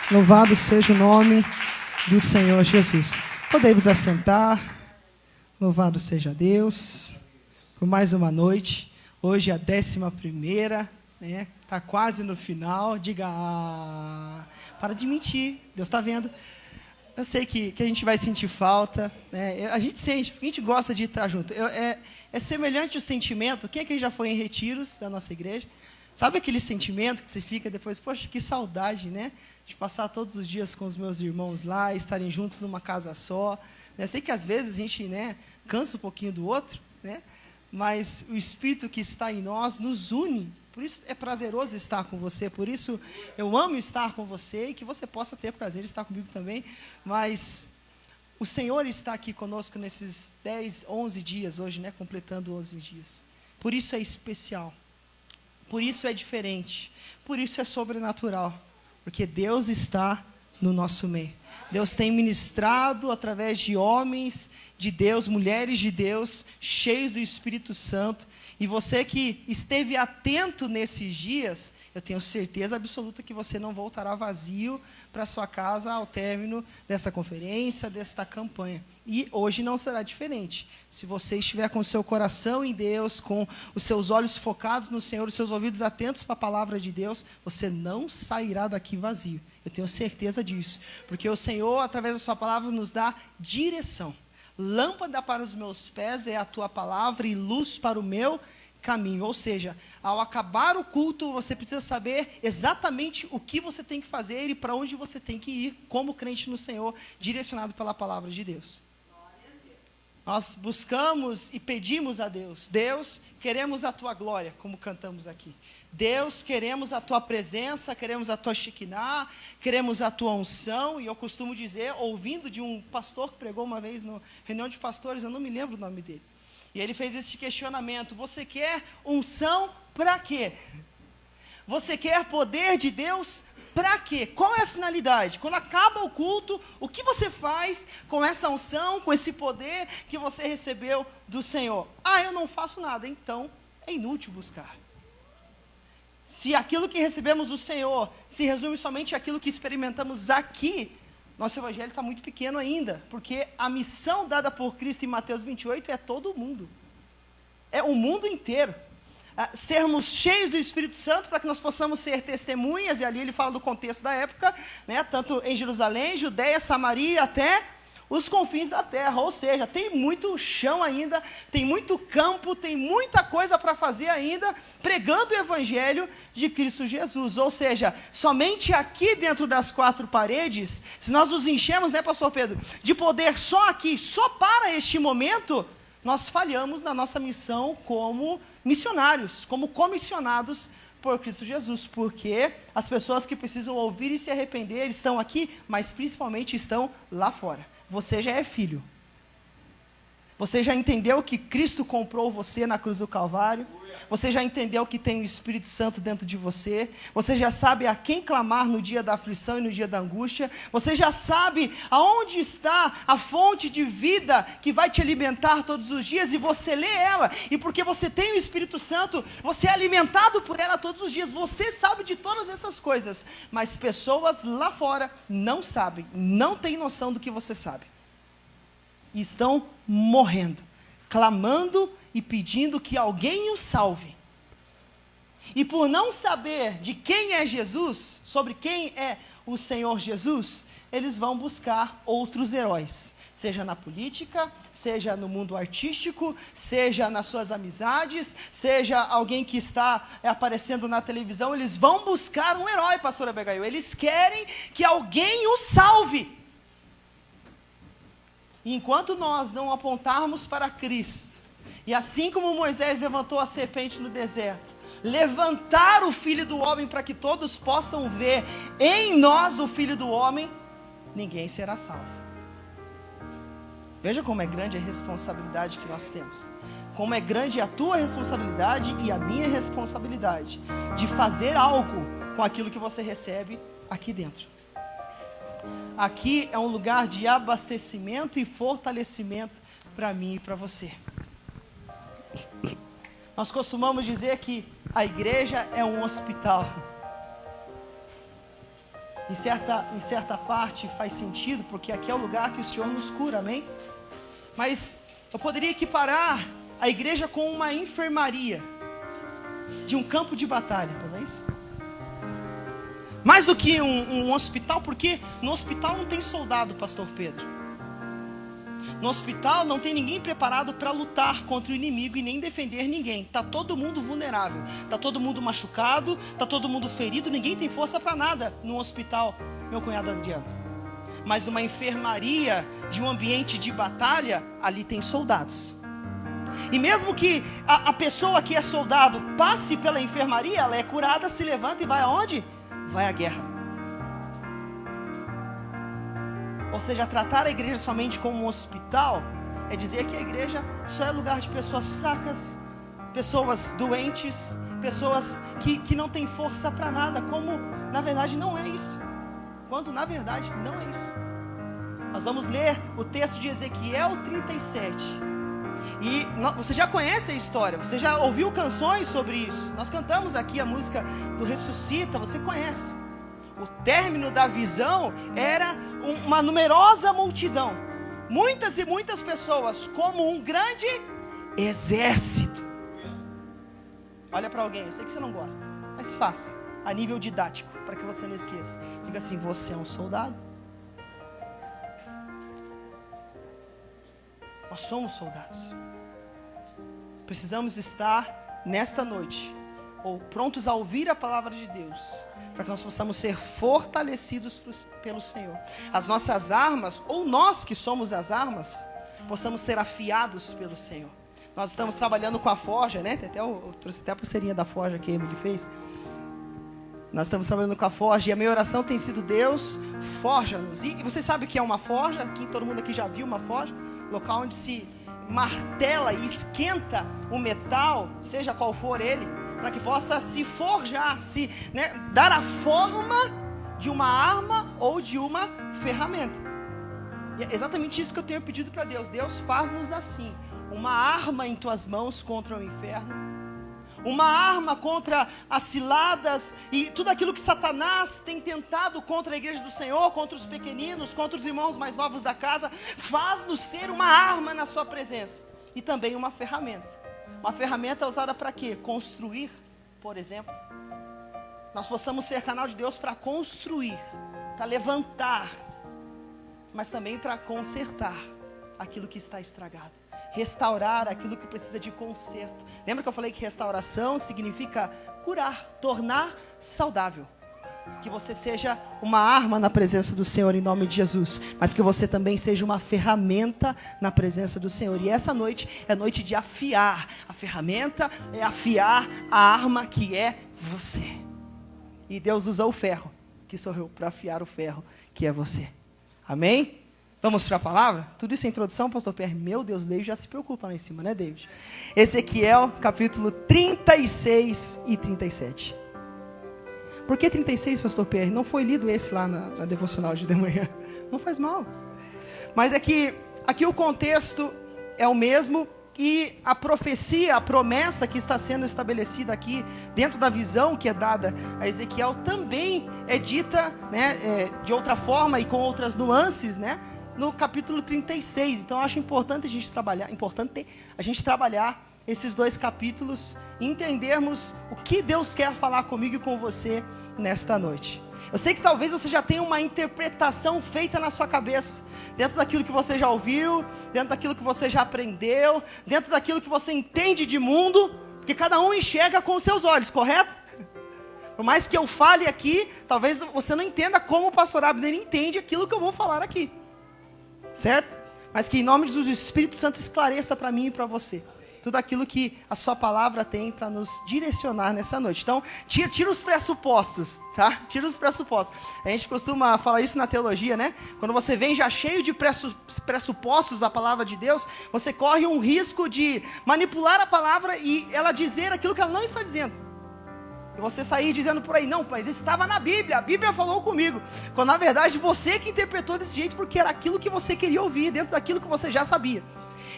Louvado seja o nome do Senhor Jesus. Podemos assentar. Louvado seja Deus por mais uma noite. Hoje é a 11ª, né? Está quase no final. Diga, para de mentir, Deus está vendo. Eu sei que a gente vai sentir falta, né? A gente sente, porque a gente gosta de estar junto. É semelhante o sentimento. Quem é que já foi em retiros da nossa igreja? Sabe aquele sentimento que você fica depois, poxa, que saudade, né? De passar todos os dias com os meus irmãos lá, estarem juntos numa casa só. Eu sei que às vezes a gente, né, cansa um pouquinho do outro, né? Mas o Espírito que está em nós nos une. Por isso é prazeroso estar com você, por isso eu amo estar com você e que você possa ter prazer em estar comigo também. Mas o Senhor está aqui conosco nesses 10, 11 dias hoje, né? Completando 11 dias. Por isso é especial, por isso é diferente, por isso é sobrenatural. Porque Deus está no nosso meio. Deus tem ministrado através de homens de Deus, mulheres de Deus, cheios do Espírito Santo. E você que esteve atento nesses dias, eu tenho certeza absoluta que você não voltará vazio para sua casa ao término desta conferência, desta campanha. E hoje não será diferente. Se você estiver com o seu coração em Deus, com os seus olhos focados no Senhor, os seus ouvidos atentos para a palavra de Deus, você não sairá daqui vazio. Eu tenho certeza disso. Porque o Senhor, através da sua palavra, nos dá direção. Lâmpada para os meus pés é a tua palavra e luz para o meu caminho. Ou seja, ao acabar o culto, você precisa saber exatamente o que você tem que fazer e para onde você tem que ir, como crente no Senhor, direcionado pela palavra de Deus. Nós buscamos e pedimos a Deus. Deus, queremos a tua glória, como cantamos aqui. Deus, queremos a tua presença, queremos a tua Shekinah, queremos a tua unção. E eu costumo dizer, ouvindo de um pastor que pregou uma vez na reunião de pastores, eu não me lembro o nome dele. E ele fez esse questionamento: você quer unção para quê? Você quer poder de Deus para quê? Qual é a finalidade? Quando acaba o culto, o que você faz com essa unção, com esse poder que você recebeu do Senhor? Eu não faço nada. Então, é inútil buscar. Se aquilo que recebemos do Senhor se resume somente àquilo que experimentamos aqui, nosso evangelho está muito pequeno ainda, porque a missão dada por Cristo em Mateus 28 é todo o mundo. É o mundo inteiro. Sermos cheios do Espírito Santo para que nós possamos ser testemunhas, e ali ele fala do contexto da época, né, tanto em Jerusalém, Judeia, Samaria, até os confins da terra. Ou seja, tem muito chão ainda, tem muito campo, tem muita coisa para fazer ainda, pregando o Evangelho de Cristo Jesus. Ou seja, somente aqui dentro das 4 paredes, se nós nos enchemos, né, pastor Pedro, de poder só aqui, só para este momento, nós falhamos na nossa missão como missionários, como comissionados por Cristo Jesus, porque as pessoas que precisam ouvir e se arrepender estão aqui, mas principalmente estão lá fora. Você já é filho. Você já entendeu que Cristo comprou você na cruz do Calvário? Você já entendeu que tem o Espírito Santo dentro de você? Você já sabe a quem clamar no dia da aflição e no dia da angústia? Você já sabe aonde está a fonte de vida que vai te alimentar todos os dias, e você lê ela, e porque você tem o Espírito Santo, você é alimentado por ela todos os dias. Você sabe de todas essas coisas, mas pessoas lá fora não sabem, não têm noção do que você sabe. E estão morrendo, clamando e pedindo que alguém o salve. E por não saber de quem é Jesus, sobre quem é o Senhor Jesus, eles vão buscar outros heróis. Seja na política, seja no mundo artístico, seja nas suas amizades, seja alguém que está aparecendo na televisão. Eles vão buscar um herói, pastora Abigail. Eles querem que alguém o salve. E enquanto nós não apontarmos para Cristo, e assim como Moisés levantou a serpente no deserto, levantar o Filho do Homem para que todos possam ver em nós o Filho do Homem, ninguém será salvo. Veja como é grande a responsabilidade que nós temos. Como é grande a tua responsabilidade e a minha responsabilidade de fazer algo com aquilo que você recebe aqui dentro. Aqui é um lugar de abastecimento e fortalecimento para mim e para você. Nós costumamos dizer que a igreja é um hospital. Em certa parte faz sentido, porque aqui é o lugar que o Senhor nos cura, amém? Mas eu poderia equiparar a igreja com uma enfermaria de um campo de batalha, não é isso? Mais do que um hospital, porque no hospital não tem soldado, pastor Pedro. No hospital não tem ninguém preparado para lutar contra o inimigo e nem defender ninguém. Está todo mundo vulnerável, está todo mundo machucado, está todo mundo ferido, ninguém tem força para nada no hospital, meu cunhado Adriano. Mas numa enfermaria de um ambiente de batalha, ali tem soldados. E mesmo que a pessoa que é soldado passe pela enfermaria, ela é curada, se levanta e vai aonde? Vai à guerra. Ou seja, tratar a igreja somente como um hospital é dizer que a igreja só é lugar de pessoas fracas, pessoas doentes, pessoas que não têm força para nada, como na verdade não é isso. Quando na verdade não é isso. Nós vamos ler o texto de Ezequiel 37. E você já conhece a história, você já ouviu canções sobre isso. Nós cantamos aqui a música do Ressuscita, você conhece. O término da visão era uma numerosa multidão, muitas e muitas pessoas, como um grande exército. Olha para alguém, eu sei que você não gosta, mas faça, a nível didático, para que você não esqueça. Diga assim: você é um soldado. Nós somos soldados. Precisamos estar nesta noite, ou prontos a ouvir a palavra de Deus, para que nós possamos ser fortalecidos pelo Senhor. As nossas armas, ou nós que somos as armas, possamos ser afiados pelo Senhor. Nós estamos trabalhando com a forja, né? Eu trouxe até a pulseirinha da forja que a Emily fez. Nós estamos trabalhando com a forja e a minha oração tem sido: Deus, forja-nos. E você sabe o que é uma forja? Aqui, todo mundo aqui já viu uma forja? Local onde se martela e esquenta o metal, seja qual for ele, para que possa se forjar, dar a forma de uma arma ou de uma ferramenta. E é exatamente isso que eu tenho pedido para Deus. Deus, faz-nos assim, uma arma em tuas mãos contra o inferno, uma arma contra as ciladas e tudo aquilo que Satanás tem tentado contra a igreja do Senhor, contra os pequeninos, contra os irmãos mais novos da casa. Faz-nos ser uma arma na sua presença e também uma ferramenta. Uma ferramenta usada para quê? Construir, por exemplo. Nós possamos ser canal de Deus para construir, para levantar, mas também para consertar aquilo que está estragado, restaurar aquilo que precisa de conserto. Lembra que eu falei que restauração significa curar, tornar saudável. Que você seja uma arma na presença do Senhor em nome de Jesus, mas que você também seja uma ferramenta na presença do Senhor. E essa noite é noite de afiar. A ferramenta é afiar a arma que é você. E Deus usou o ferro, que sou eu, para afiar o ferro, que é você. Amém? Vamos para a palavra? Tudo isso é introdução, pastor Pierre? Meu Deus, David já se preocupa lá em cima, né, David? Ezequiel, capítulo 36 e 37. Por que 36, pastor Pierre? Não foi lido esse lá na devocional de manhã. Não faz mal. Mas é que aqui o contexto é o mesmo e a profecia, a promessa que está sendo estabelecida aqui dentro da visão que é dada a Ezequiel também é dita, né, de outra forma e com outras nuances, né, no capítulo 36. Então eu acho importante a gente trabalhar esses dois capítulos e entendermos o que Deus quer falar comigo e com você nesta noite. Eu sei que talvez você já tenha uma interpretação feita na sua cabeça, dentro daquilo que você já ouviu, dentro daquilo que você já aprendeu, dentro daquilo que você entende de mundo, porque cada um enxerga com os seus olhos, correto? Por mais que eu fale aqui, talvez você não entenda como o pastor Abner entende aquilo que eu vou falar aqui, certo? Mas que em nome de Jesus o Espírito Santo esclareça para mim e para você tudo aquilo que a sua palavra tem para nos direcionar nessa noite. Então, tira os pressupostos, tá? Tira os pressupostos. A gente costuma falar isso na teologia, né? Quando você vem já cheio de pressupostos da palavra de Deus, você corre um risco de manipular a palavra e ela dizer aquilo que ela não está dizendo. E você sair dizendo por aí: não, mas estava na Bíblia, a Bíblia falou comigo. Quando na verdade você que interpretou desse jeito, porque era aquilo que você queria ouvir, dentro daquilo que você já sabia.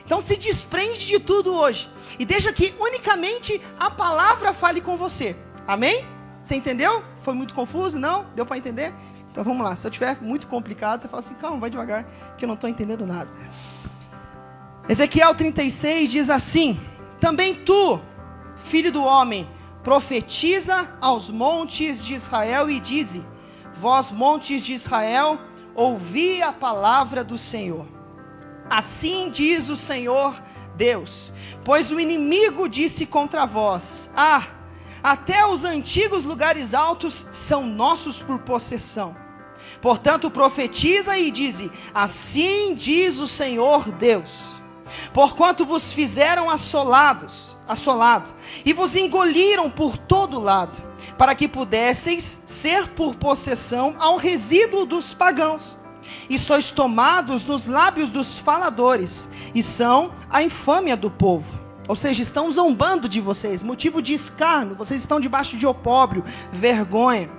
Então se desprende de tudo hoje e deixa que unicamente a palavra fale com você. Amém? Você entendeu? Foi muito confuso? Não? Deu para entender? Então vamos lá, se eu tiver muito complicado, você fala assim, calma, vai devagar, que eu não estou entendendo nada. Ezequiel 36 diz assim: também tu, filho do homem, profetiza aos montes de Israel e dize: vós montes de Israel, ouvi a palavra do Senhor. Assim diz o Senhor Deus, pois o inimigo disse contra vós: até os antigos lugares altos são nossos por possessão. Portanto profetiza e dize: assim diz o Senhor Deus, porquanto vos fizeram assolado, e vos engoliram por todo lado, para que pudesseis ser por possessão ao resíduo dos pagãos. E sois tomados nos lábios dos faladores, e são a infâmia do povo. Ou seja, estão zombando de vocês, motivo de escárnio, vocês estão debaixo de opróbrio, vergonha.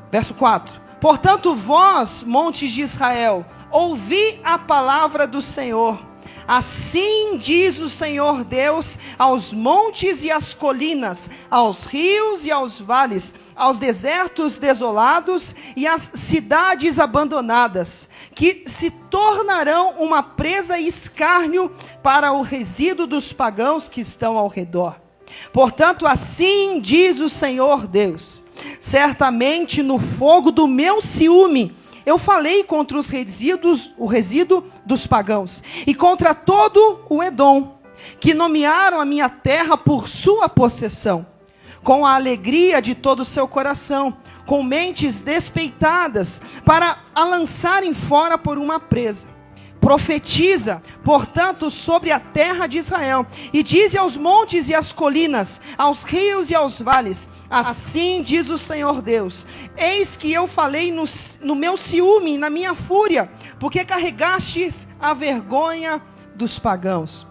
Verso 4: portanto vós, montes de Israel, ouvi a palavra do Senhor. Assim diz o Senhor Deus aos montes e às colinas, aos rios e aos vales, aos desertos desolados e às cidades abandonadas, que se tornarão uma presa e escárnio para o resíduo dos pagãos que estão ao redor. Portanto, assim diz o Senhor Deus: certamente no fogo do meu ciúme eu falei contra os resíduos, o resíduo dos pagãos, e contra todo o Edom, que nomearam a minha terra por sua possessão, com a alegria de todo o seu coração, com mentes despeitadas, para a lançarem fora por uma presa. Profetiza, portanto, sobre a terra de Israel, e dize aos montes e às colinas, aos rios e aos vales: assim diz o Senhor Deus: eis que eu falei no meu ciúme, na minha fúria, porque carregastes a vergonha dos pagãos.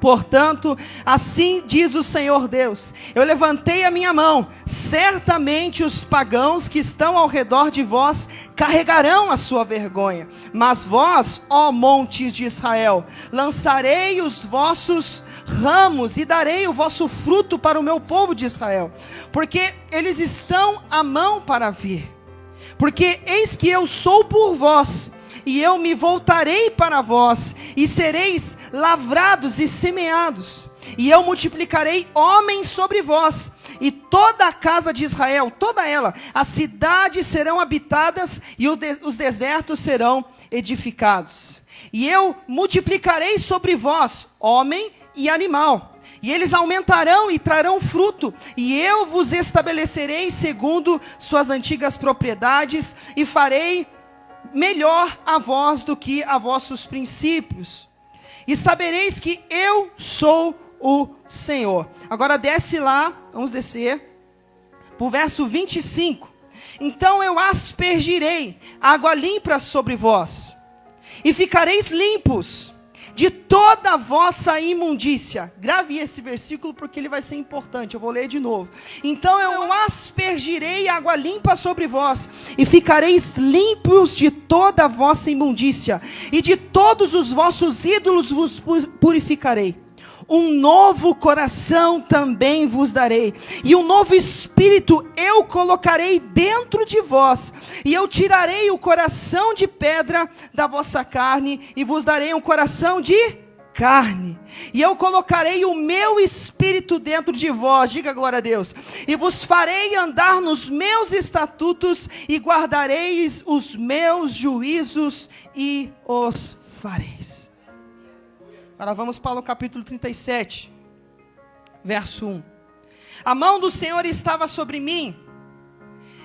Portanto, assim diz o Senhor Deus: eu levantei a minha mão, certamente os pagãos que estão ao redor de vós carregarão a sua vergonha. Mas vós, ó montes de Israel, lançarei os vossos ramos e darei o vosso fruto para o meu povo de Israel, porque eles estão à mão para vir. Porque eis que eu sou por vós, e eu me voltarei para vós, e sereis lavrados e semeados, e eu multiplicarei homens sobre vós, e toda a casa de Israel, toda ela, as cidades serão habitadas, e os desertos serão edificados. E eu multiplicarei sobre vós homem e animal, e eles aumentarão e trarão fruto, e eu vos estabelecerei segundo suas antigas propriedades, e farei melhor a vós do que a vossos princípios, e sabereis que eu sou o Senhor. Agora desce lá, vamos descer, para o verso 25. Então eu aspergirei água limpa sobre vós, e ficareis limpos de toda a vossa imundícia. Grave esse versículo porque ele vai ser importante, eu vou ler de novo. Então eu aspergirei água limpa sobre vós, e ficareis limpos de toda a vossa imundícia, e de todos os vossos ídolos vos purificarei. Um novo coração também vos darei, e um novo espírito eu colocarei dentro de vós, e eu tirarei o coração de pedra da vossa carne, e vos darei um coração de carne, e eu colocarei o meu espírito dentro de vós, diga glória a Deus, e vos farei andar nos meus estatutos, e guardareis os meus juízos, e os fareis. Agora vamos para o capítulo 37, verso 1. A mão do Senhor estava sobre mim,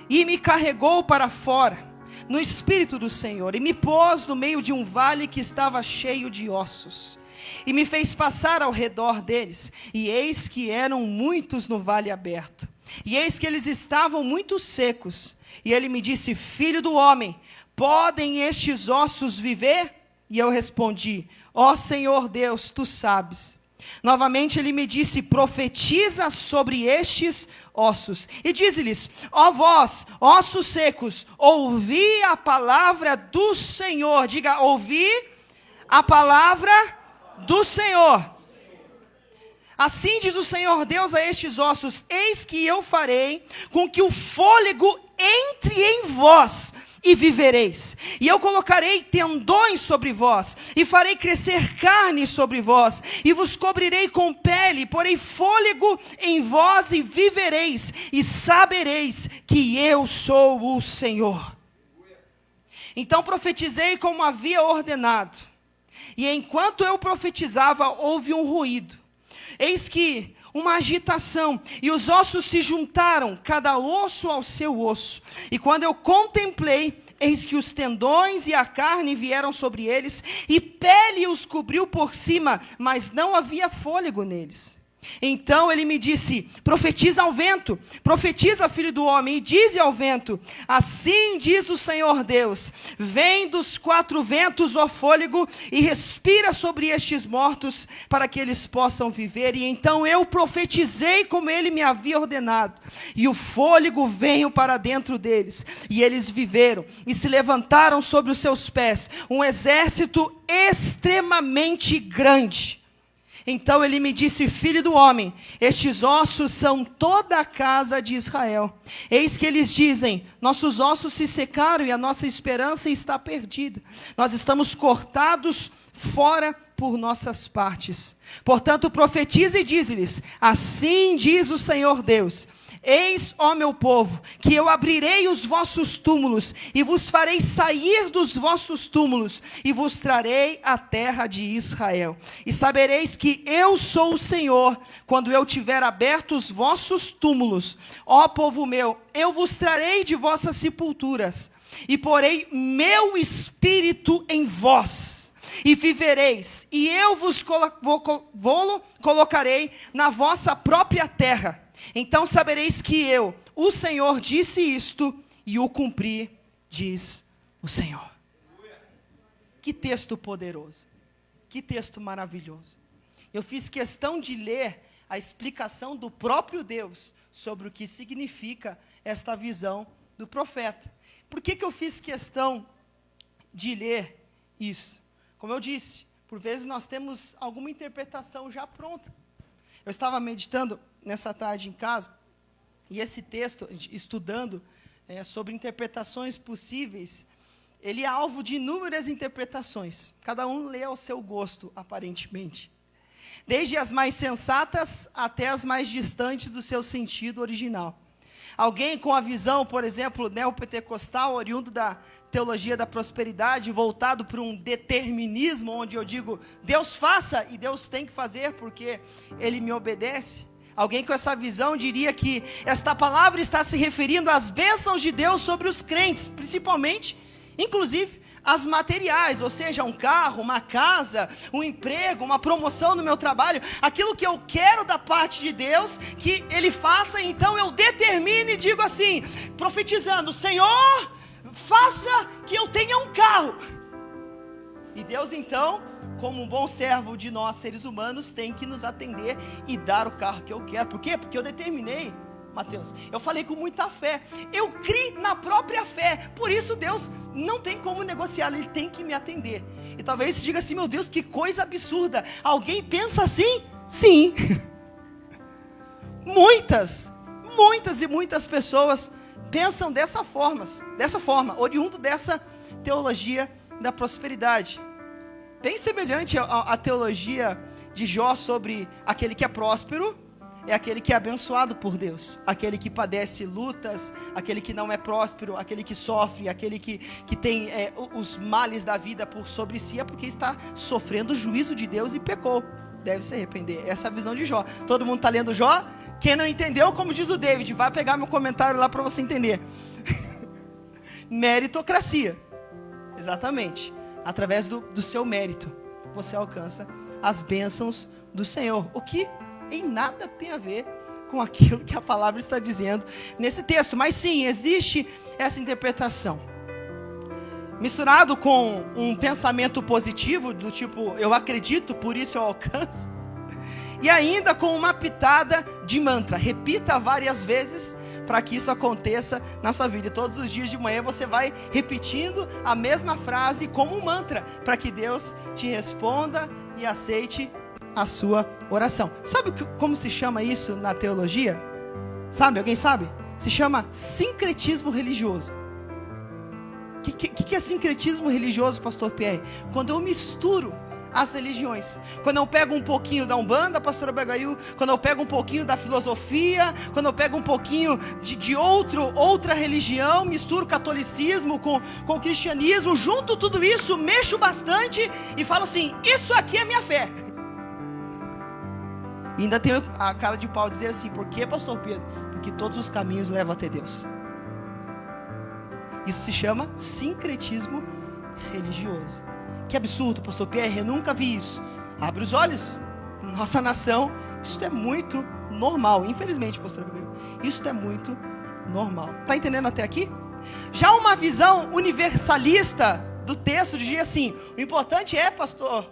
e me carregou para fora, no espírito do Senhor, e me pôs no meio de um vale que estava cheio de ossos, e me fez passar ao redor deles, e eis que eram muitos no vale aberto, e eis que eles estavam muito secos, e ele me disse: filho do homem, podem estes ossos viver? E eu respondi: ó Senhor Deus, tu sabes. Novamente ele me disse: profetiza sobre estes ossos, e dize-lhes: ó vós, ossos secos, ouvi a palavra do Senhor. Diga: ouvi a palavra do Senhor. Assim diz o Senhor Deus a estes ossos: eis que eu farei com que o fôlego entre em vós e vivereis. E eu colocarei tendões sobre vós, e farei crescer carne sobre vós, e vos cobrirei com pele, porei fôlego em vós e vivereis, e sabereis que eu sou o Senhor. Então profetizei como havia ordenado. E enquanto eu profetizava, houve um ruído. Eis que uma agitação, e os ossos se juntaram, cada osso ao seu osso. E quando eu contemplei, eis que os tendões e a carne vieram sobre eles, e pele os cobriu por cima, mas não havia fôlego neles. Então ele me disse: profetiza ao vento, profetiza, filho do homem, e dize ao vento: assim diz o Senhor Deus, vem dos 4 ventos, ó fôlego, e respira sobre estes mortos, para que eles possam viver. E então eu profetizei como ele me havia ordenado, e o fôlego veio para dentro deles, e eles viveram, e se levantaram sobre os seus pés, um exército extremamente grande. Então ele me disse: filho do homem, estes ossos são toda a casa de Israel. Eis que eles dizem: nossos ossos se secaram e a nossa esperança está perdida. Nós estamos cortados fora por nossas partes. Portanto, profetize e dize-lhes: assim diz o Senhor Deus. Eis, ó meu povo, que eu abrirei os vossos túmulos, e vos farei sair dos vossos túmulos, e vos trarei a terra de Israel. E sabereis que eu sou o Senhor, quando eu tiver aberto os vossos túmulos. Ó povo meu, eu vos trarei de vossas sepulturas, e porei meu espírito em vós, e vivereis, e eu vos colocarei na vossa própria terra. Então sabereis que eu, o Senhor, disse isto e o cumpri, diz o Senhor. Que texto poderoso, que texto maravilhoso. Eu fiz questão de ler a explicação do próprio Deus sobre o que significa esta visão do profeta. Por que eu fiz questão de ler isso? Como eu disse, por vezes nós temos alguma interpretação já pronta. Eu estava meditando nessa tarde em casa, e esse texto, estudando sobre interpretações possíveis, ele é alvo de inúmeras interpretações. Cada um lê ao seu gosto, aparentemente. Desde as mais sensatas até as mais distantes do seu sentido original. Alguém com a visão, por exemplo, neopentecostal, oriundo da teologia da prosperidade, voltado para um determinismo, onde eu digo: Deus faça e Deus tem que fazer porque Ele me obedece. Alguém com essa visão diria que esta palavra está se referindo às bênçãos de Deus sobre os crentes, principalmente, inclusive, as materiais, ou seja, um carro, uma casa, um emprego, uma promoção no meu trabalho, aquilo que eu quero da parte de Deus, que Ele faça. Então eu determino e digo assim, profetizando: Senhor, faça que eu tenha um carro. E Deus então, como um bom servo de nós seres humanos, tem que nos atender e dar o carro que eu quero. Por quê? Porque eu determinei, Mateus, eu falei com muita fé, eu criei na própria fé, por isso Deus não tem como negociar, Ele tem que me atender. E talvez você diga assim: meu Deus, que coisa absurda, alguém pensa assim? Sim. Muitas e muitas pessoas pensam dessa forma, oriundo dessa teologia da prosperidade, bem semelhante à teologia de Jó sobre aquele que é próspero, é aquele que é abençoado por Deus, aquele que padece lutas, aquele que não é próspero, aquele que sofre, aquele que tem os males da vida por sobre si, é porque está sofrendo o juízo de Deus e pecou, deve se arrepender. Essa é a visão de Jó. Todo mundo está lendo Jó? Quem não entendeu, como diz o David, vai pegar meu comentário lá para você entender. Meritocracia. Exatamente, através do seu mérito, você alcança as bênçãos do Senhor, o que em nada tem a ver com aquilo que a palavra está dizendo nesse texto. Mas sim, existe essa interpretação, misturado com um pensamento positivo, do tipo, eu acredito, por isso eu alcanço, e ainda com uma pitada de mantra. Repita várias vezes para que isso aconteça na sua vida. E todos os dias de manhã você vai repetindo a mesma frase como um mantra, para que Deus te responda e aceite a sua oração. Sabe como se chama isso na teologia? Sabe? Alguém sabe? se chama sincretismo religioso. O que é sincretismo religioso, pastor Pierre? Quando eu misturo as religiões. Quando eu pego um pouquinho da Umbanda, pastora Abigail, quando eu pego um pouquinho da filosofia, quando eu pego um pouquinho de outra religião, misturo catolicismo com cristianismo, junto tudo isso, mexo bastante e falo assim, isso aqui é minha fé. E ainda tenho a cara de pau dizer assim, por que, pastor Pedro? Porque todos os caminhos levam até Deus. Isso se chama sincretismo religioso. Que absurdo, pastor Pierre, eu nunca vi isso. Abre os olhos. Nossa nação, isso é muito normal. Infelizmente, pastor Abigail, isso é muito normal. Está entendendo até aqui? Já uma visão universalista do texto dizia assim, o importante é, pastor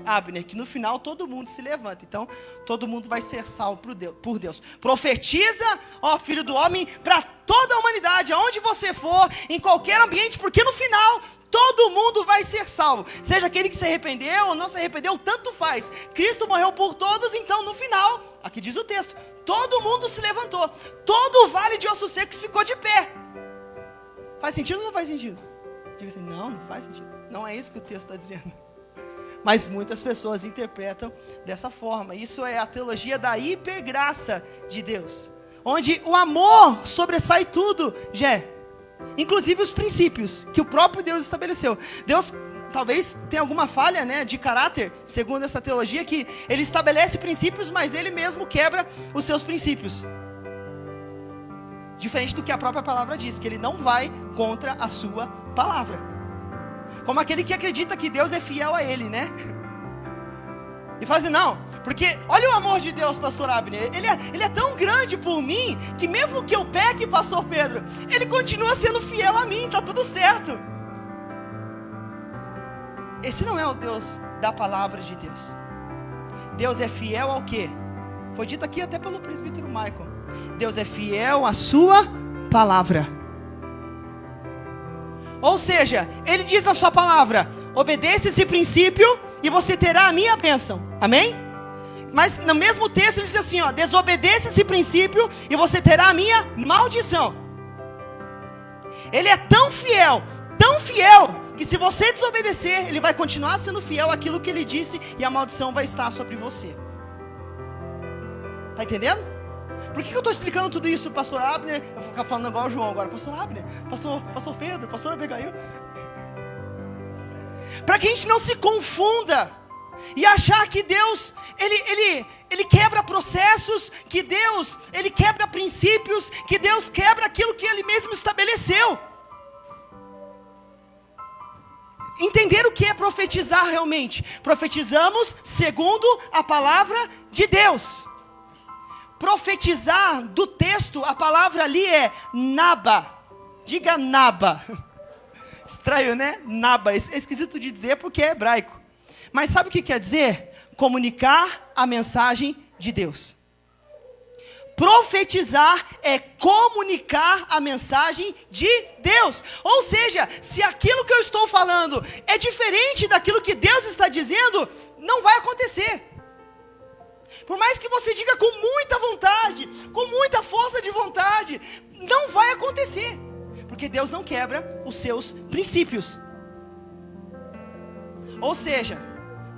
Abner, que no final todo mundo se levanta. Então, todo mundo vai ser salvo por Deus. Profetiza, ó filho do homem, para toda a humanidade, aonde você for, em qualquer ambiente, porque no final todo mundo vai ser salvo. Seja aquele que se arrependeu ou não se arrependeu, tanto faz. Cristo morreu por todos, então no final, aqui diz o texto, todo mundo se levantou. Todo o vale de ossos secos ficou de pé. Faz sentido ou não faz sentido? Diga assim, não faz sentido. Não é isso que o texto está dizendo. Mas muitas pessoas interpretam dessa forma. Isso é a teologia da hipergraça de Deus. Onde o amor sobressai tudo, inclusive os princípios que o próprio Deus estabeleceu. Deus talvez tenha alguma falha, de caráter, segundo essa teologia, que ele estabelece princípios, mas ele mesmo quebra os seus princípios. Diferente do que a própria palavra diz, que ele não vai contra a sua palavra. Como aquele que acredita que Deus é fiel a ele, E fala assim, não, porque olha o amor de Deus, pastor Abner, ele é tão grande por mim, que mesmo que eu peque, pastor Pedro, ele continua sendo fiel a mim, tá tudo certo. Esse não é o Deus da palavra de Deus. Deus é fiel ao quê? Foi dito aqui até pelo presbítero Michael. Deus é fiel à sua palavra. Ou seja, ele diz a sua palavra, obedeça esse princípio e você terá a minha bênção. Amém? Mas no mesmo texto ele diz assim, desobedeça esse princípio e você terá a minha maldição. Ele é tão fiel, que se você desobedecer, ele vai continuar sendo fiel àquilo que ele disse e a maldição vai estar sobre você. Está entendendo? Por que eu estou explicando tudo isso, pastor Abner? Eu vou ficar falando igual o João agora, pastor Abner, pastor Pedro, pastor Abigail. Para que a gente não se confunda e achar que Deus, ele quebra processos, que Deus, ele quebra princípios, que Deus quebra aquilo que ele mesmo estabeleceu. Entender o que é profetizar realmente. Profetizamos segundo a palavra de Deus. Profetizar do texto, a palavra ali é naba. Diga naba. Estranho, né? Naba. É esquisito de dizer porque é hebraico. Mas sabe o que quer dizer? Comunicar a mensagem de Deus. Profetizar é comunicar a mensagem de Deus. Ou seja, se aquilo que eu estou falando é diferente daquilo que Deus está dizendo, não vai acontecer. Por mais que você diga com muita vontade, com muita força de vontade, não vai acontecer. Porque Deus não quebra os seus princípios. Ou seja,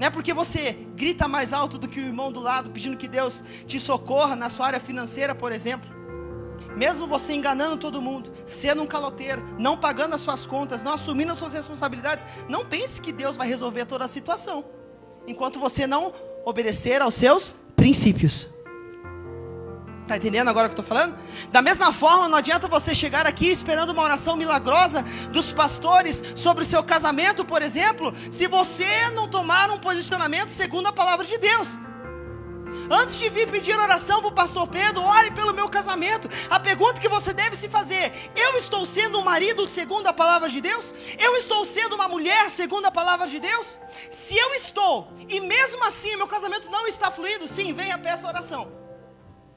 não é porque você grita mais alto do que o irmão do lado, pedindo que Deus te socorra na sua área financeira, por exemplo. Mesmo você enganando todo mundo, sendo um caloteiro, não pagando as suas contas, não assumindo as suas responsabilidades, não pense que Deus vai resolver toda a situação, enquanto você não obedecer aos seus princípios. Está entendendo agora o que eu estou falando? Da mesma forma, não adianta você chegar aqui esperando uma oração milagrosa dos pastores sobre o seu casamento, por exemplo, se você não tomar um posicionamento segundo a palavra de Deus. Antes de vir pedir oração para o pastor Pedro, ore pelo meu casamento. A pergunta que você deve se fazer: eu estou sendo um marido segundo a palavra de Deus? Eu estou sendo uma mulher segundo a palavra de Deus? Se eu estou, e mesmo assim meu casamento não está fluindo, sim, venha, peça oração.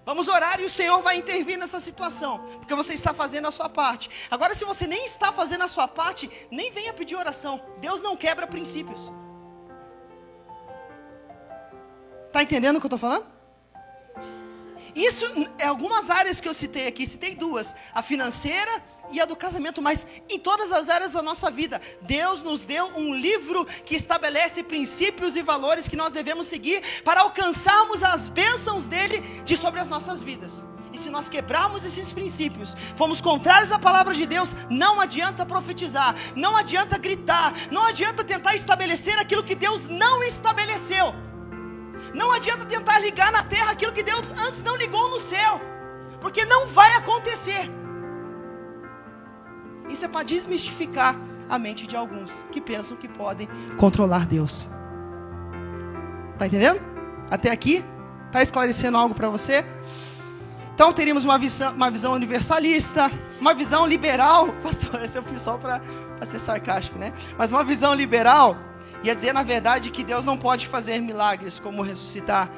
Vamos orar e o Senhor vai intervir nessa situação, porque você está fazendo a sua parte. Agora, se você nem está fazendo a sua parte, nem venha pedir oração. Deus não quebra princípios. Está entendendo o que eu estou falando? Isso é algumas áreas que eu citei aqui, citei duas, a financeira e a do casamento, mas em todas as áreas da nossa vida, Deus nos deu um livro que estabelece princípios e valores que nós devemos seguir para alcançarmos as bênçãos dele sobre as nossas vidas. E se nós quebrarmos esses princípios, fomos contrários à palavra de Deus, não adianta profetizar, não adianta gritar, não adianta tentar estabelecer aquilo que Deus não estabeleceu. Não adianta tentar ligar na terra aquilo que Deus antes não ligou no céu, porque não vai acontecer. Isso é para desmistificar a mente de alguns que pensam que podem controlar Deus. Está entendendo? Até aqui? Está esclarecendo algo para você? Então teríamos uma visão universalista, uma visão liberal. Pastor, esse eu fiz só para ser sarcástico, né? Mas uma visão liberal ia dizer, na verdade, que Deus não pode fazer milagres, como ressuscitar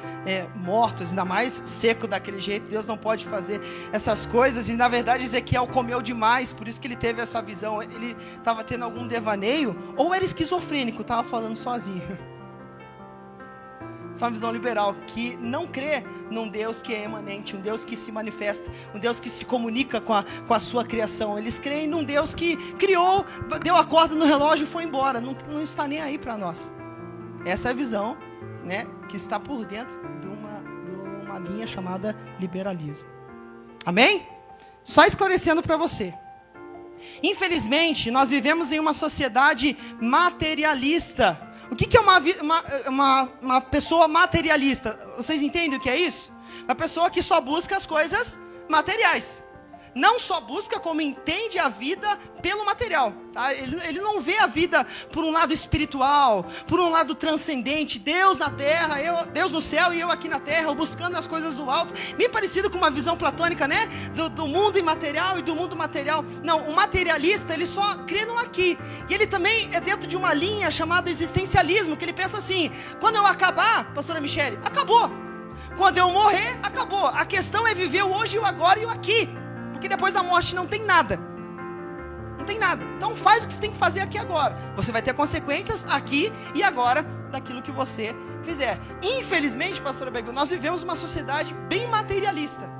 mortos, ainda mais seco daquele jeito. Deus não pode fazer essas coisas. E na verdade Ezequiel comeu demais, por isso que ele teve essa visão. Ele estava tendo algum devaneio, ou era esquizofrênico, estava falando sozinho. Essa é uma visão liberal, que não crê num Deus que é emanente, um Deus que se manifesta, um Deus que se comunica com a sua criação. Eles creem num Deus que criou, deu a corda no relógio e foi embora, não está nem aí para nós. Essa é a visão, né, que está por dentro de uma linha chamada liberalismo. Amém? Só esclarecendo para você. Infelizmente, nós vivemos em uma sociedade materialista. O que é uma pessoa materialista? Vocês entendem o que é isso? Uma pessoa que só busca as coisas materiais. Não só busca, como entende a vida pelo material. Tá? Ele não vê a vida por um lado espiritual, por um lado transcendente. Deus na terra, Deus no céu e eu aqui na terra, buscando as coisas do alto. Bem parecido com uma visão platônica, né? Do mundo imaterial e do mundo material. Não, o materialista, ele só crê no aqui. E ele também é dentro de uma linha chamada existencialismo, que ele pensa assim: quando eu acabar, pastora Michele, acabou. Quando eu morrer, acabou. A questão é viver o hoje, o agora e o aqui. Porque depois da morte não tem nada. Não tem nada. Então faz o que você tem que fazer aqui agora. Você vai ter consequências aqui e agora daquilo que você fizer. Infelizmente, pastora Begu, nós vivemos uma sociedade bem materialista,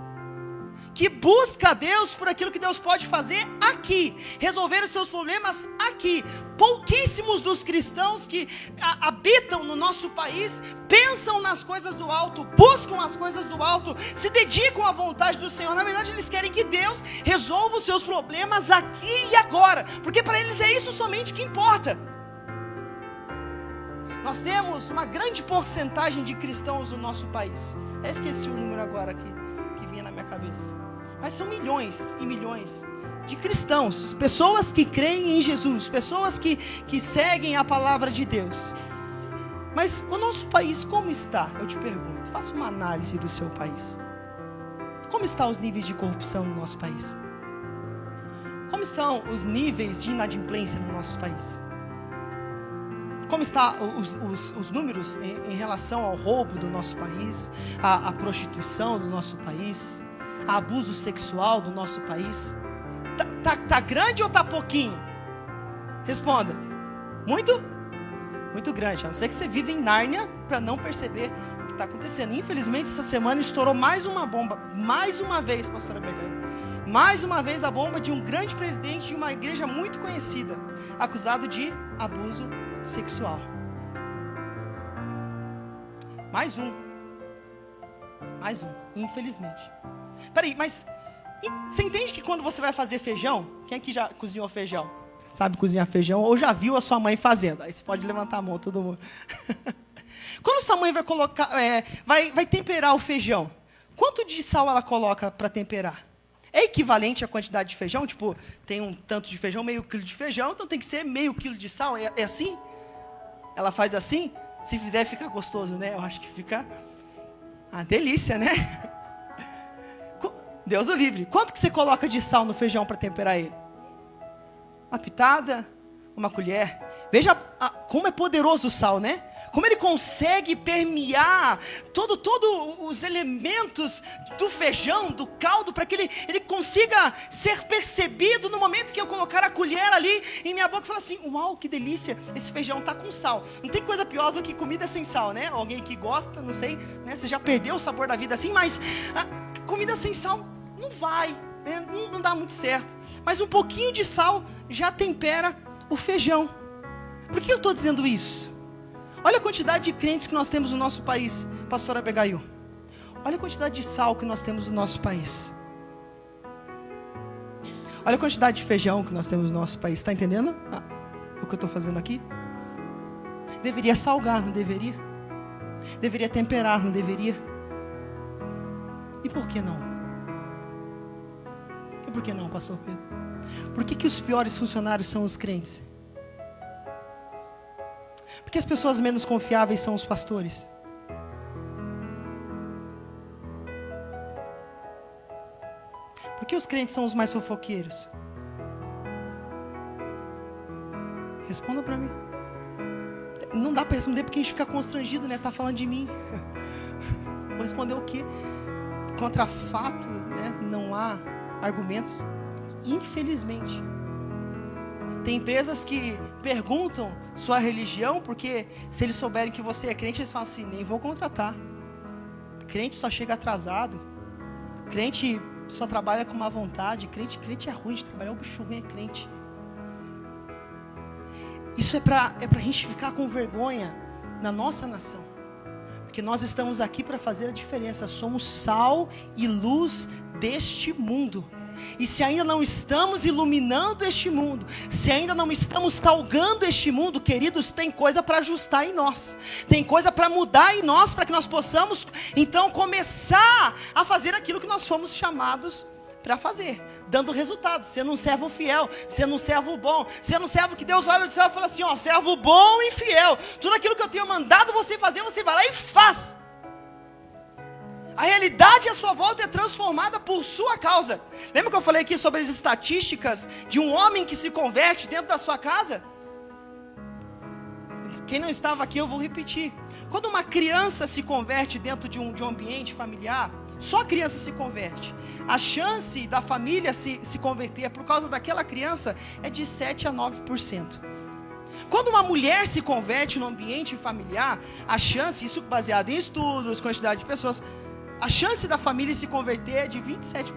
que busca a Deus por aquilo que Deus pode fazer aqui, resolver os seus problemas aqui. Pouquíssimos dos cristãos que habitam no nosso país pensam nas coisas do alto, buscam as coisas do alto, se dedicam à vontade do Senhor. Na verdade, eles querem que Deus resolva os seus problemas aqui e agora, porque para eles é isso somente que importa. Nós temos uma grande porcentagem de cristãos no nosso país. Eu esqueci o número agora que vinha na minha cabeça. Mas são milhões e milhões de cristãos, pessoas que creem em Jesus, pessoas que seguem a palavra de Deus. Mas o nosso país como está? Eu te pergunto, faça uma análise do seu país. Como estão os níveis de corrupção no nosso país? Como estão os níveis de inadimplência no nosso país? Como estão os números em relação ao roubo do nosso país, a prostituição do nosso país, a abuso sexual do nosso país? Tá grande ou tá pouquinho? Responda. Muito? Muito grande. A não ser que você vive em Nárnia para não perceber o que está acontecendo. Infelizmente, essa semana estourou mais uma bomba. Mais uma vez, pastora Begani. Mais uma vez a bomba de um grande presidente de uma igreja muito conhecida, acusado de abuso sexual. Mais um, infelizmente. Peraí, mas você entende que quando você vai fazer feijão, quem aqui já cozinhou feijão? Sabe cozinhar feijão ou já viu a sua mãe fazendo? Aí você pode levantar a mão, todo mundo. Quando sua mãe vai colocar, vai temperar o feijão, quanto de sal ela coloca para temperar? É equivalente à quantidade de feijão? Tipo, tem um tanto de feijão, meio quilo de feijão, então tem que ser meio quilo de sal. É assim? Ela faz assim? Se fizer, fica gostoso, né? Eu acho que fica uma delícia, né? Deus o livre. Quanto que você coloca de sal no feijão para temperar ele? Uma pitada, uma colher. Veja como é poderoso o sal, né? como ele consegue permear todos os elementos do feijão, do caldo, para que ele consiga ser percebido no momento que eu colocar a colher ali em minha boca e falar assim, uau, que delícia, esse feijão está com sal. Não tem coisa pior do que comida sem sal, né? Alguém que gosta, não sei, né? Você já perdeu o sabor da vida assim, mas comida sem sal não vai, né? Não dá muito certo. Mas um pouquinho de sal já tempera o feijão. Por que eu estou dizendo isso? Olha a quantidade de crentes que nós temos no nosso país, pastora Abigail. Olha a quantidade de sal que nós temos no nosso país. Olha a quantidade de feijão que nós temos no nosso país. Está entendendo o que eu estou fazendo aqui? Deveria salgar, não deveria? Deveria temperar, não deveria? E por que não? E por que não, pastor Pedro? Por que os piores funcionários são os crentes? Porque as pessoas menos confiáveis são os pastores. Porque os crentes são os mais fofoqueiros. Responda para mim. Não dá para responder porque a gente fica constrangido, né? Tá falando de mim. Vou responder o quê? Contra fato, né? Não há argumentos. Infelizmente. Tem empresas que perguntam sua religião, porque se eles souberem que você é crente, eles falam assim, nem vou contratar. Crente só chega atrasado. Crente só trabalha com má vontade. Crente é ruim de trabalhar, o bicho ruim é crente. Isso é para a gente ficar com vergonha na nossa nação. Porque nós estamos aqui para fazer a diferença. Somos sal e luz deste mundo. E se ainda não estamos iluminando este mundo, se ainda não estamos talgando este mundo, queridos, tem coisa para ajustar em nós, tem coisa para mudar em nós, para que nós possamos então começar a fazer aquilo que nós fomos chamados para fazer, dando resultado, sendo um servo fiel, sendo um servo bom, sendo um servo que Deus olha do céu e fala assim, ó, servo bom e fiel, tudo aquilo que eu tenho mandado você fazer, você vai lá e faz. A realidade à sua volta é transformada por sua causa. Lembra que eu falei aqui sobre as estatísticas de um homem que se converte dentro da sua casa? Quem não estava aqui, eu vou repetir. Quando uma criança se converte dentro de um ambiente familiar, só a criança se converte. A chance da família se converter por causa daquela criança é de 7 a 9%. Quando uma mulher se converte no ambiente familiar, a chance, isso baseado em estudos, quantidade de pessoas, a chance da família se converter é de 27%.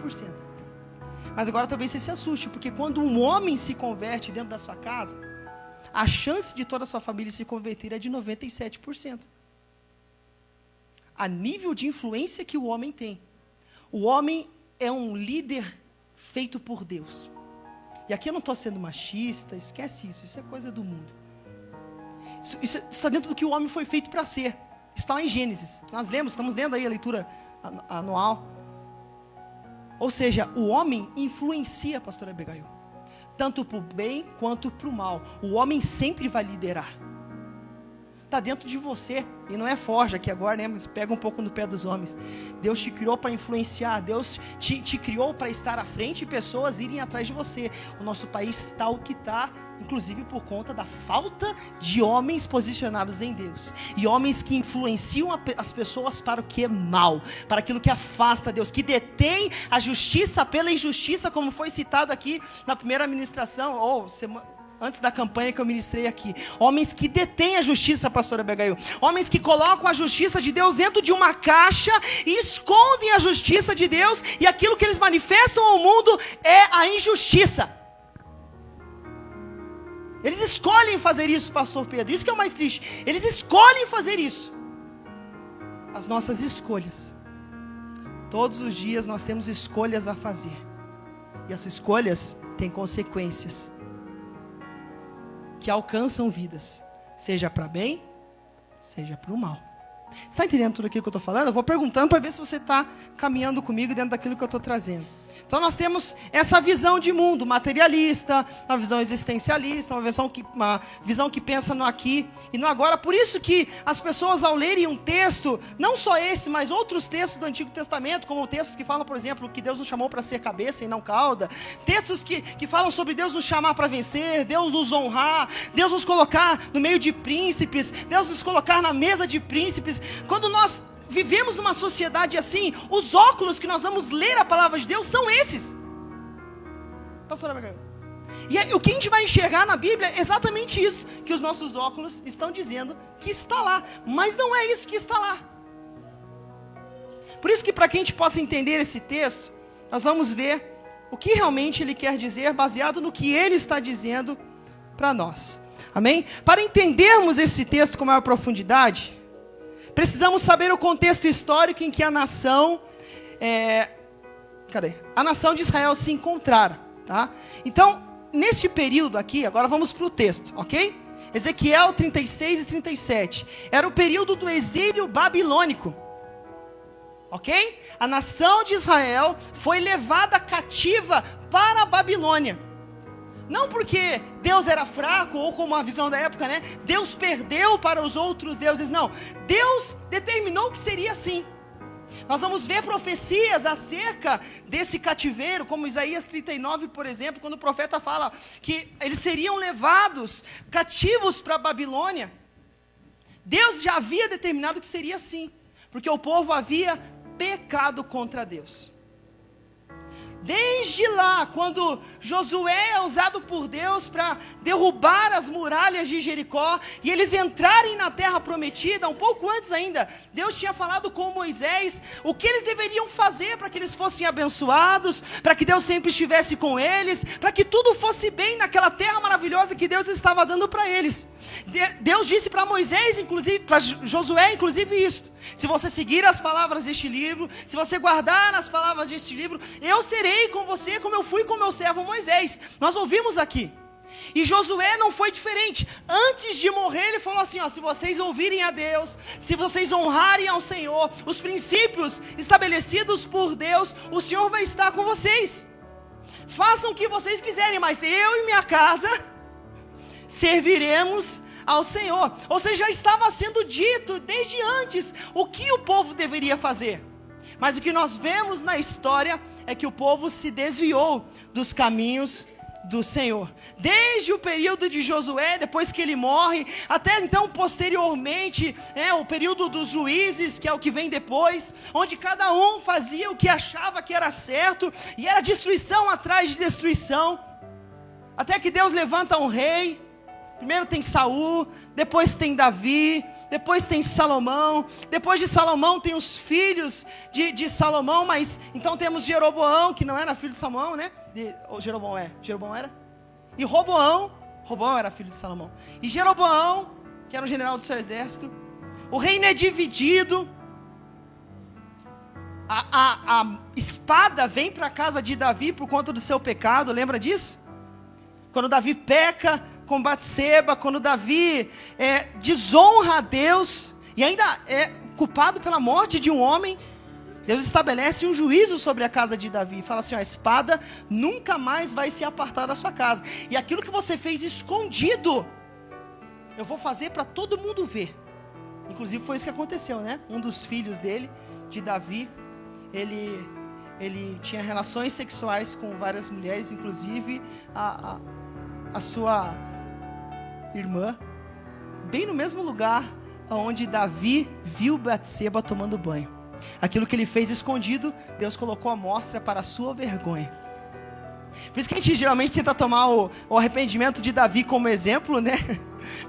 Mas agora talvez você se assuste, porque quando um homem se converte dentro da sua casa, a chance de toda a sua família se converter é de 97%. A nível de influência que o homem tem. O homem é um líder feito por Deus. E aqui eu não estou sendo machista, esquece isso, isso é coisa do mundo. Isso está dentro do que o homem foi feito para ser. Isso está lá em Gênesis. Nós lemos, estamos lendo aí a leitura anual. Ou seja, o homem influencia, pastora Abigail, tanto para o bem quanto para o mal. O homem sempre vai liderar. Está dentro de você. E não é forja aqui agora, né? Mas pega um pouco no pé dos homens. Deus te criou para influenciar. Deus te criou para estar à frente e pessoas irem atrás de você. O nosso país está o que está, inclusive por conta da falta de homens posicionados em Deus. E homens que influenciam as pessoas para o que é mal, para aquilo que afasta Deus, que detém a justiça pela injustiça, como foi citado aqui na primeira ministração, ou antes da campanha que eu ministrei aqui. Homens que detêm a justiça, pastora Abigail. Homens que colocam a justiça de Deus dentro de uma caixa e escondem a justiça de Deus, e aquilo que eles manifestam ao mundo é a injustiça. Eles escolhem fazer isso, pastor Pedro. Isso que é o mais triste. Eles escolhem fazer isso. As nossas escolhas. Todos os dias nós temos escolhas a fazer. E essas escolhas têm consequências que alcançam vidas, seja para bem, seja para o mal. Você está entendendo tudo aquilo que eu estou falando? Eu vou perguntando para ver se você está caminhando comigo dentro daquilo que eu estou trazendo. Então nós temos essa visão de mundo materialista, uma visão existencialista, uma visão que pensa no aqui e no agora. Por isso que as pessoas, ao lerem um texto, não só esse, mas outros textos do Antigo Testamento, como textos que falam, por exemplo, que Deus nos chamou para ser cabeça e não cauda, textos que falam sobre Deus nos chamar para vencer, Deus nos honrar, Deus nos colocar no meio de príncipes, Deus nos colocar na mesa de príncipes. Quando nós vivemos numa sociedade assim, os óculos que nós vamos ler a palavra de Deus são esses. Pastora Margarida. E o que a gente vai enxergar na Bíblia é exatamente isso que os nossos óculos estão dizendo que está lá. Mas não é isso que está lá. Por isso que, para que a gente possa entender esse texto, nós vamos ver o que realmente ele quer dizer, baseado no que ele está dizendo para nós. Amém? Para entendermos esse texto com maior profundidade, precisamos saber o contexto histórico em que a nação de Israel se encontrara, tá? Então, neste período aqui, agora vamos para o texto, ok? Ezequiel 36 e 37. Era o período do exílio babilônico, ok? A nação de Israel foi levada cativa para a Babilônia. Não porque Deus era fraco, ou como a visão da época, né? Deus perdeu para os outros deuses, não. Deus determinou que seria assim. Nós vamos ver profecias acerca desse cativeiro, como Isaías 39, por exemplo, quando o profeta fala que eles seriam levados cativos para a Babilônia. Deus já havia determinado que seria assim, porque o povo havia pecado contra Deus. Desde lá, quando Josué é usado por Deus para derrubar as muralhas de Jericó, e eles entrarem na terra prometida, um pouco antes ainda, Deus tinha falado com Moisés o que eles deveriam fazer para que eles fossem abençoados, para que Deus sempre estivesse com eles, para que tudo fosse bem naquela terra maravilhosa que Deus estava dando para eles. Deus disse para Moisés, inclusive, para Josué, inclusive isto: se você seguir as palavras deste livro, se você guardar as palavras deste livro, eu serei com você como eu fui com meu servo Moisés. Nós ouvimos aqui. E Josué não foi diferente. Antes de morrer ele falou assim, ó: se vocês ouvirem a Deus, se vocês honrarem ao Senhor, os princípios estabelecidos por Deus, o Senhor vai estar com vocês. Façam o que vocês quiserem, mas eu e minha casa serviremos ao Senhor. Ou seja, já estava sendo dito desde antes o que o povo deveria fazer. Mas o que nós vemos na história é que o povo se desviou dos caminhos do Senhor. Desde o período de Josué, depois que ele morre, até então posteriormente, o período dos juízes, que é o que vem depois, onde cada um fazia o que achava que era certo, e era destruição atrás de destruição, até que Deus levanta um rei. Primeiro tem Saul, depois tem Davi, depois tem Salomão, depois de Salomão tem os filhos de Salomão, mas então temos Jeroboão, que não era filho de Salomão, né? Jeroboão era? E Roboão era filho de Salomão. E Jeroboão, que era um general do seu exército. O reino é dividido. A espada vem para a casa de Davi por conta do seu pecado, lembra disso? Quando Davi peca com Batseba, quando Davi desonra a Deus, e ainda é culpado pela morte de um homem, Deus estabelece um juízo sobre a casa de Davi, fala assim: a espada nunca mais vai se apartar da sua casa, e aquilo que você fez escondido, eu vou fazer para todo mundo ver. Inclusive foi isso que aconteceu, né? Um dos filhos dele, de Davi, ele tinha relações sexuais com várias mulheres, inclusive a sua irmã, bem no mesmo lugar onde Davi viu Batseba tomando banho. Aquilo que ele fez escondido, Deus colocou à mostra para a sua vergonha. Por isso que a gente geralmente tenta tomar o arrependimento de Davi como exemplo, né?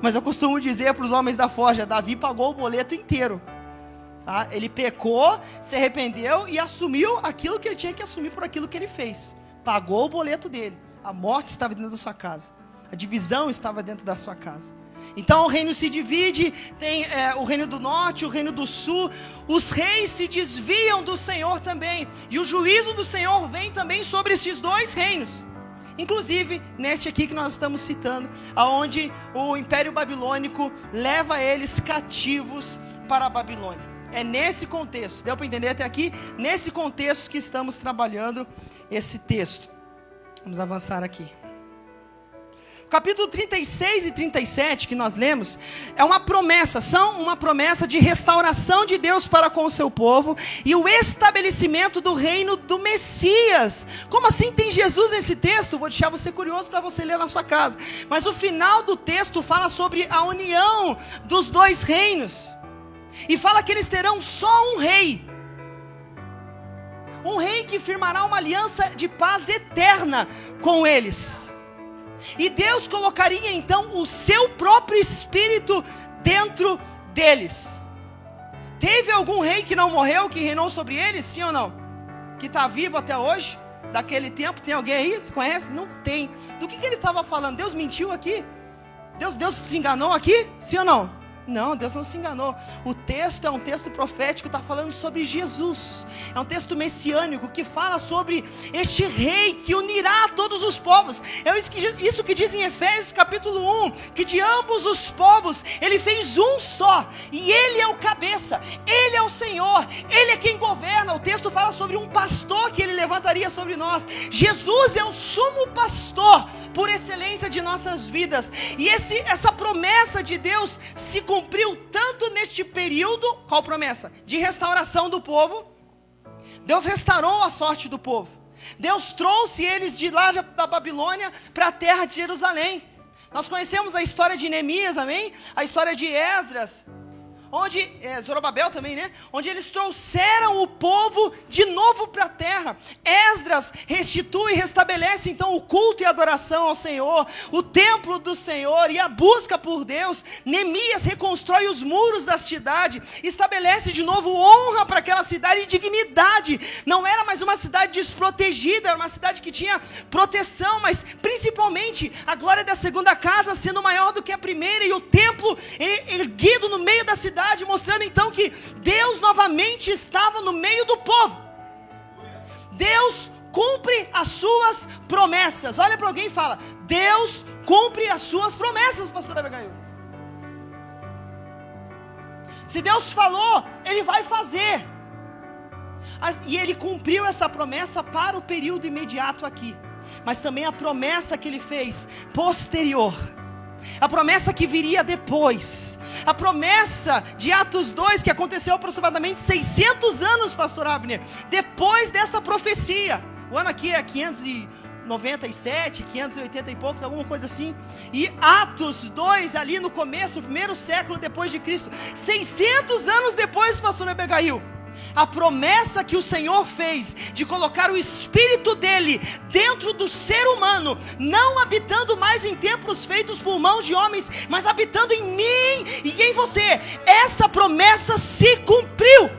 Mas eu costumo dizer para os homens da forja: Davi pagou o boleto inteiro, tá? Ele pecou, se arrependeu e assumiu aquilo que ele tinha que assumir por aquilo que ele fez. Pagou o boleto dele. A morte estava dentro da sua casa, a divisão estava dentro da sua casa. Então o reino se divide, tem o reino do norte, o reino do sul. Os reis se desviam do Senhor também, e o juízo do Senhor vem também sobre esses dois reinos. Inclusive neste aqui que nós estamos citando, aonde o Império Babilônico leva eles cativos para a Babilônia. É nesse contexto, deu para entender até aqui? Nesse contexto que estamos trabalhando esse texto. Vamos avançar aqui. Capítulo 36 e 37 que nós lemos, é uma promessa, são uma promessa de restauração de Deus para com o seu povo e o estabelecimento do reino do Messias. Como assim tem Jesus nesse texto? Vou deixar você curioso para você ler na sua casa. Mas o final do texto fala sobre a união dos dois reinos. E fala que eles terão só um rei. Um rei que firmará uma aliança de paz eterna com eles. E Deus colocaria então o seu próprio espírito dentro deles. Teve algum rei que não morreu, que reinou sobre eles, sim ou não? Que está vivo até hoje, daquele tempo, tem alguém aí? Você conhece? Não tem. Do que ele estava falando? Deus mentiu aqui? Deus se enganou aqui? Sim ou não? Não, Deus não se enganou. O texto é um texto profético, está falando sobre Jesus. É um texto messiânico que fala sobre este rei que unirá todos os povos. É isso que diz em Efésios capítulo 1, que de ambos os povos ele fez um só. E ele é o cabeça, ele é o Senhor, ele é quem governa. O texto fala sobre um pastor que ele levantaria sobre nós. Jesus é o sumo pastor por excelência de nossas vidas. E essa promessa de Deus se cumpriu tanto neste período, qual promessa? De restauração do povo. Deus restaurou a sorte do povo. Deus trouxe eles de lá da Babilônia para a terra de Jerusalém. Nós conhecemos a história de Neemias, amém? A história de Esdras, onde, Zorobabel também, né? Onde eles trouxeram o povo de novo para a terra. Esdras restitui e restabelece então o culto e a adoração ao Senhor, o templo do Senhor e a busca por Deus. Neemias reconstrói os muros da cidade, estabelece de novo honra para aquela cidade e dignidade. Não era mais uma cidade desprotegida, era uma cidade que tinha proteção, mas principalmente a glória da segunda casa sendo maior do que a primeira e o templo erguido no meio da cidade, mostrando então que Deus novamente estava no meio do povo. Deus cumpre as suas promessas. Olha para alguém e fala: Deus cumpre as suas promessas, pastor Abigail. Se Deus falou, Ele vai fazer. E Ele cumpriu essa promessa para o período imediato aqui, mas também a promessa que Ele fez posterior, a promessa que viria depois, a promessa de Atos 2, que aconteceu aproximadamente 600 anos, pastor Abner, depois dessa profecia. O ano aqui é 597, 580 e poucos, alguma coisa assim. E Atos 2, ali no começo, primeiro século depois de Cristo, 600 anos depois, pastor Abigail, a promessa que o Senhor fez de colocar o Espírito dele dentro do ser humano, não habitando mais em templos feitos por mãos de homens, mas habitando em mim e em você. Essa promessa se cumpriu.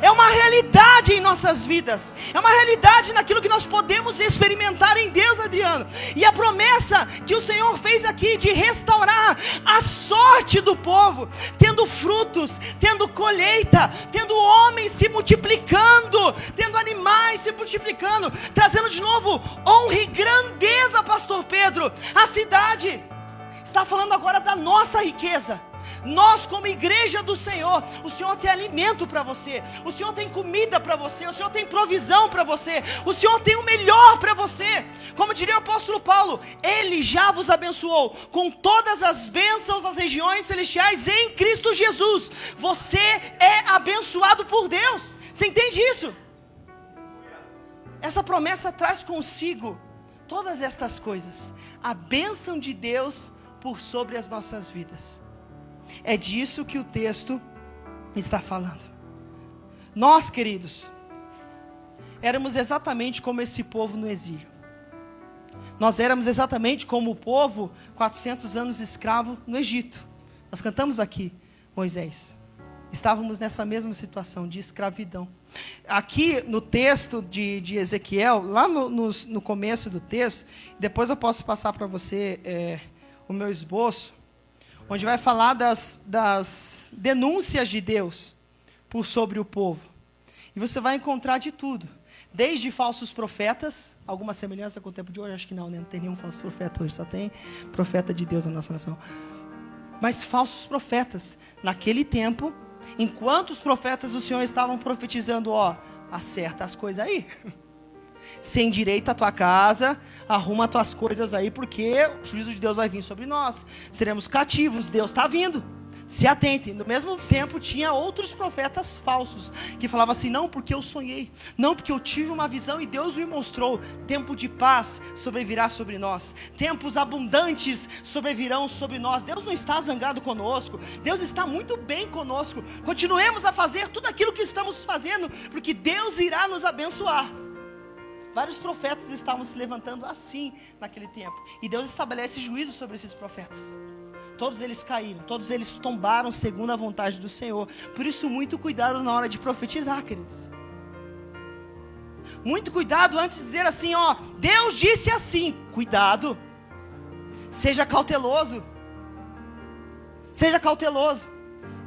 É uma realidade em nossas vidas, é uma realidade naquilo que nós podemos experimentar em Deus, Adriano. E a promessa que o Senhor fez aqui de restaurar a sorte do povo, tendo frutos, tendo colheita, tendo homens se multiplicando, tendo animais se multiplicando, trazendo de novo honra e grandeza, pastor Pedro. A cidade está falando agora da nossa riqueza. Nós, como igreja do Senhor, o Senhor tem alimento para você, o Senhor tem comida para você, o Senhor tem provisão para você, o Senhor tem o melhor para você. Como diria o apóstolo Paulo, Ele já vos abençoou com todas as bênçãos das regiões celestiais em Cristo Jesus. Você é abençoado por Deus. Você entende isso? Essa promessa traz consigo todas estas coisas, a bênção de Deus por sobre as nossas vidas. É disso que o texto está falando. Nós, queridos, éramos exatamente como esse povo no exílio. Nós éramos exatamente como o povo 400 anos escravo no Egito. Nós cantamos aqui, Moisés. Estávamos nessa mesma situação de escravidão. Aqui no texto de Ezequiel, lá no começo do texto, depois eu posso passar para você o meu esboço, onde vai falar das denúncias de Deus por sobre o povo. E você vai encontrar de tudo. Desde falsos profetas, alguma semelhança com o tempo de hoje? Acho que não, né? Não tem nenhum falso profeta hoje, só tem profeta de Deus na nossa nação. Mas falsos profetas, naquele tempo, Enquanto os profetas do Senhor estavam profetizando, ó, acerta as coisas aí. Se endireita a tua casa, arruma as tuas coisas aí, porque o juízo de Deus vai vir sobre nós. Seremos cativos, Deus está vindo. Se atentem. No mesmo tempo tinha outros profetas falsos que falavam assim: não, porque eu sonhei, não, porque eu tive uma visão e Deus me mostrou. Tempo de paz sobrevirá sobre nós, tempos abundantes sobrevirão sobre nós. Deus não está zangado conosco, Deus está muito bem conosco. Continuemos a fazer tudo aquilo que estamos fazendo, porque Deus irá nos abençoar. Vários profetas estavam se levantando assim naquele tempo, e Deus estabelece juízo sobre esses profetas. Todos eles caíram, todos eles tombaram segundo a vontade do Senhor. Por isso, muito cuidado na hora de profetizar, queridos. Muito cuidado antes de dizer assim, ó, Deus disse assim. Cuidado. Seja cauteloso. Seja cauteloso.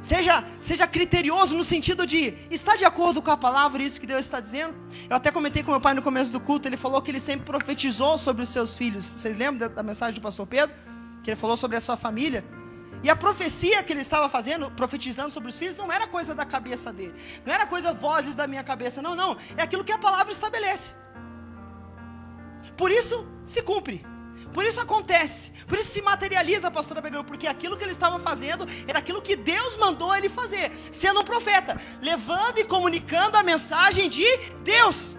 Seja criterioso no sentido de, está de acordo com a palavra isso que Deus está dizendo? Eu até comentei com meu pai no começo do culto, ele falou que ele sempre profetizou sobre os seus filhos. Vocês lembram da mensagem do pastor Pedro? Que ele falou sobre a sua família. E a profecia que ele estava fazendo, profetizando sobre os filhos, não era coisa da cabeça dele. Não era coisa, vozes da minha cabeça. Não, não. É aquilo que a palavra estabelece. Por isso se cumpre. Por isso acontece. Por isso se materializa, pastora Begão. Porque aquilo que ele estava fazendo era aquilo que Deus mandou ele fazer. Sendo um profeta. Levando e comunicando a mensagem de Deus.